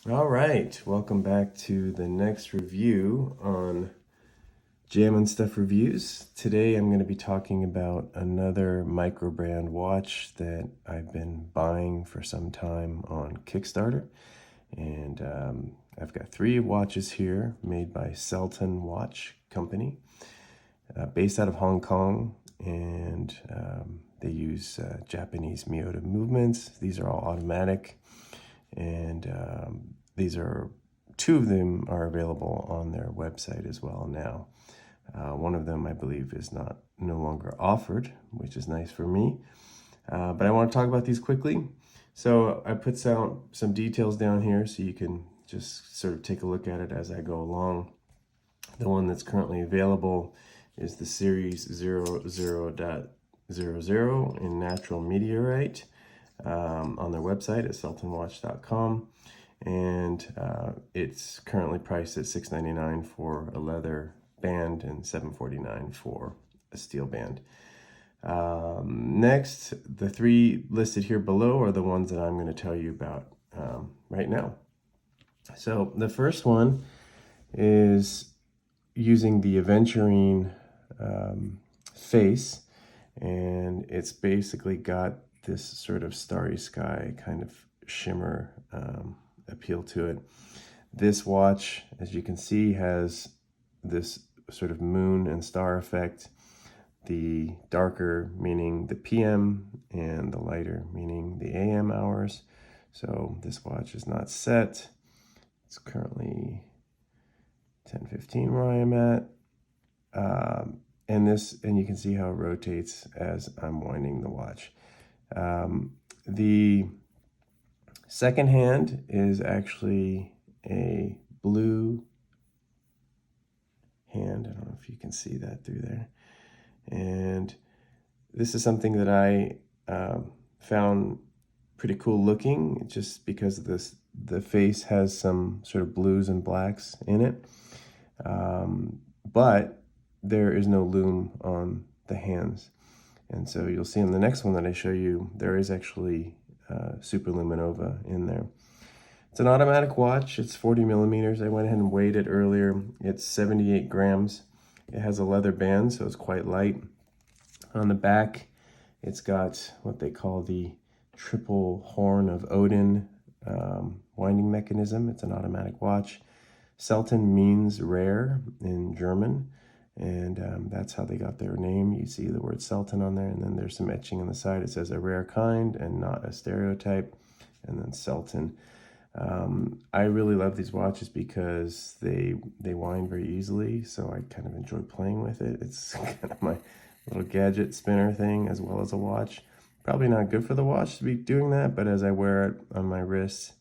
All right, welcome back to the next review on Jam and Stuff Reviews. Today I'm going to be talking about another micro brand watch that I've been buying for some time on Kickstarter. And I've got three watches here made by Selten Watch Company, based out of Hong Kong, and they use Japanese Miyota movements. These are all automatic, and these are two of them are available on their website as well now. One of them, I believe, is no longer offered, which is nice for me. But I want to talk about these quickly. So I put some details down here so you can just sort of take a look at it as I go along. The one that's currently available is the Series 00.00 in natural meteorite on their website at seltenwatch.com. And it's currently priced at $6.99 for a leather band and $7.49 for a steel band. Next, the three listed here below are the ones that I'm going to tell you about right now. So the first one is using the Aventurine face, and it's basically got this sort of starry sky kind of shimmer appeal to it. This watch, as you can see, has this sort of moon and star effect. The darker meaning the PM and the lighter meaning the AM hours. So this watch is not set. It's currently 10:15 where I am at. And you can see how it rotates as I'm winding the watch. The second hand is actually a blue hand. I don't know if you can see that through there. And this is something that I found pretty cool looking, just because the face has some sort of blues and blacks in it. But there is no lume on the hands. And so you'll see in the next one that I show you, there is actually Superluminova in there. It's an automatic watch. It's 40 millimeters. I went ahead and weighed it earlier. It's 78 grams. It has a leather band, so it's quite light. On the back, it's got what they call the triple Horn of Odin winding mechanism. It's an automatic watch. Selten means rare in German, and that's how they got their name. You see the word Selten on there, and then there's some etching on the side. It says a rare kind and not a stereotype, and then Selten. I really love these watches because they wind very easily, so I kind of enjoy playing with it. It's kind of my little gadget spinner thing as well as a watch. Probably not good for the watch to be doing that, but as I wear it on my wrist,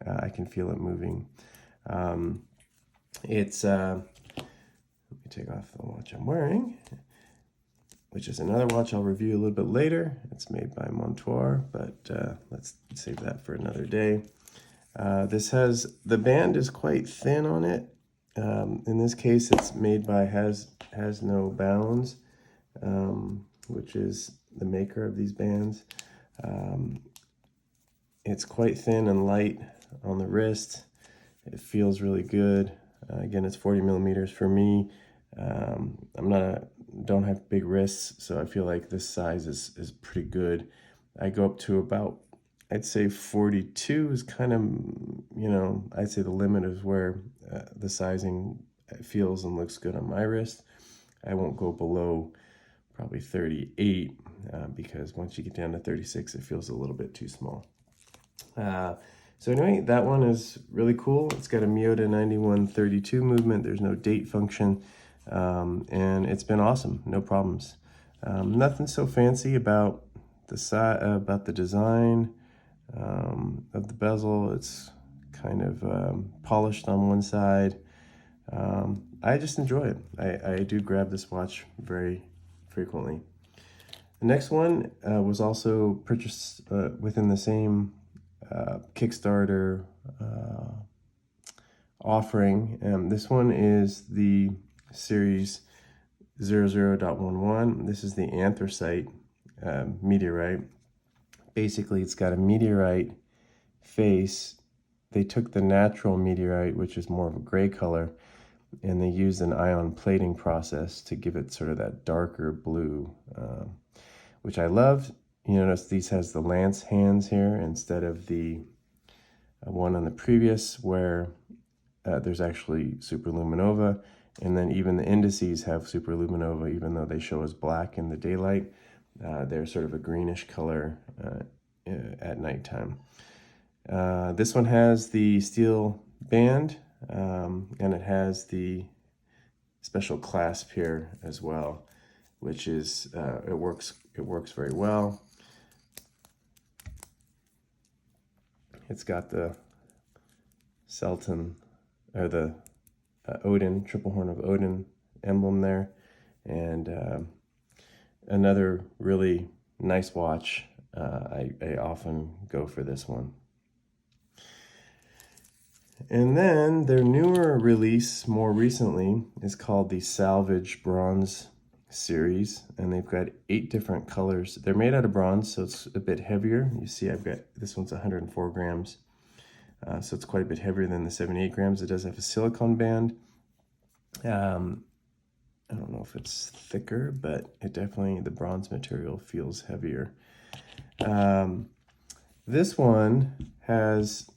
I can feel it moving. Let me take off the watch I'm wearing, which is another watch I'll review a little bit later. It's made by Montour, but let's save that for another day. The band is quite thin on it. In this case, it's made by Has No Bounds, which is the maker of these bands. It's quite thin and light on the wrist. It feels really good. Again, it's 40 millimeters for me. Don't have big wrists, so I feel like this size is pretty good. I go up to about, I'd say 42 is kind of, I'd say the limit is where the sizing feels and looks good on my wrist. I won't go below probably 38 because once you get down to 36, it feels a little bit too small. So anyway, that one is really cool. It's got a Miyota 9132 movement. There's no date function, and it's been awesome. No problems. Nothing so fancy about the design of the bezel. It's kind of polished on one side. I just enjoy it. I do grab this watch very frequently. The next one was also purchased within the same Kickstarter offering. This one is the Series 00.11. This is the Anthracite Meteorite. Basically, it's got a meteorite face they took the natural meteorite, which is more of a gray color, and they used an ion plating process to give it sort of that darker blue, which I loved. You notice these has the lance hands here instead of the one on the previous where there's actually Superluminova, and then even the indices have Superluminova, even though they show as black in the daylight. They're sort of a greenish color at nighttime. This one has the steel band, and it has the special clasp here as well, which is it works very well. It's got the Selten, or the Odin, triple Horn of Odin emblem there, and another really nice watch. I often go for this one. And then their newer release, more recently, is called the Salvage Bronze series, and they've got 8 different colors. They're made out of bronze, so it's a bit heavier. You see I've got, this one's 104 grams, so it's quite a bit heavier than the 78 grams. It does have a silicone band. I don't know if it's thicker, but it definitely, the bronze material feels heavier. This one has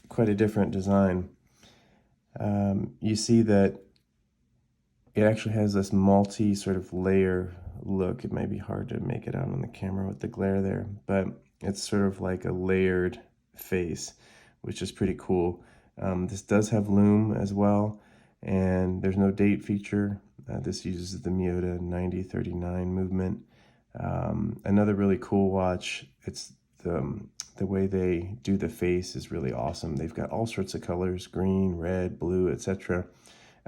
quite a different design. You see that it actually has this multi sort of layer look. It might be hard to make it out on the camera with the glare there, but it's sort of like a layered face, which is pretty cool. This does have lume as well, and there's no date feature. This uses the Miyota 9039 movement. Another really cool watch. It's the way they do the face is really awesome. They've got all sorts of colors, green, red, blue, etc.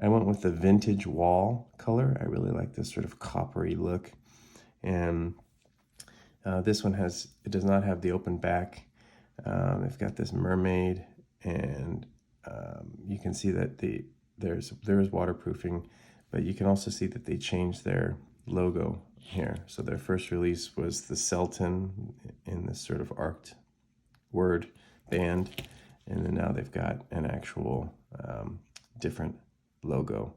I went with the vintage wall color. I really like this sort of coppery look. And this one it does not have the open back. They've got this Mermaid, and you can see that there is waterproofing, but you can also see that they changed their logo here. So their first release was the Selten in this sort of arced word band, and then now they've got an actual different logo.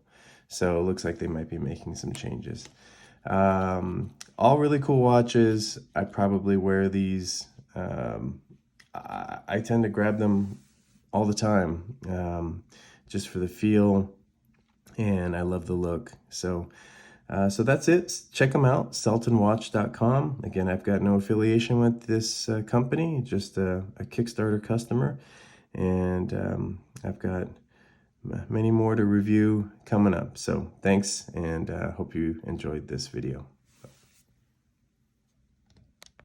So it looks like they might be making some changes. All really cool watches. I probably wear these. I tend to grab them all the time, just for the feel, and I love the look. So that's it. Check them out, seltenwatch.com. Again, I've got no affiliation with this company, just a Kickstarter customer. And I've got many more to review coming up. So thanks, and hope you enjoyed this video.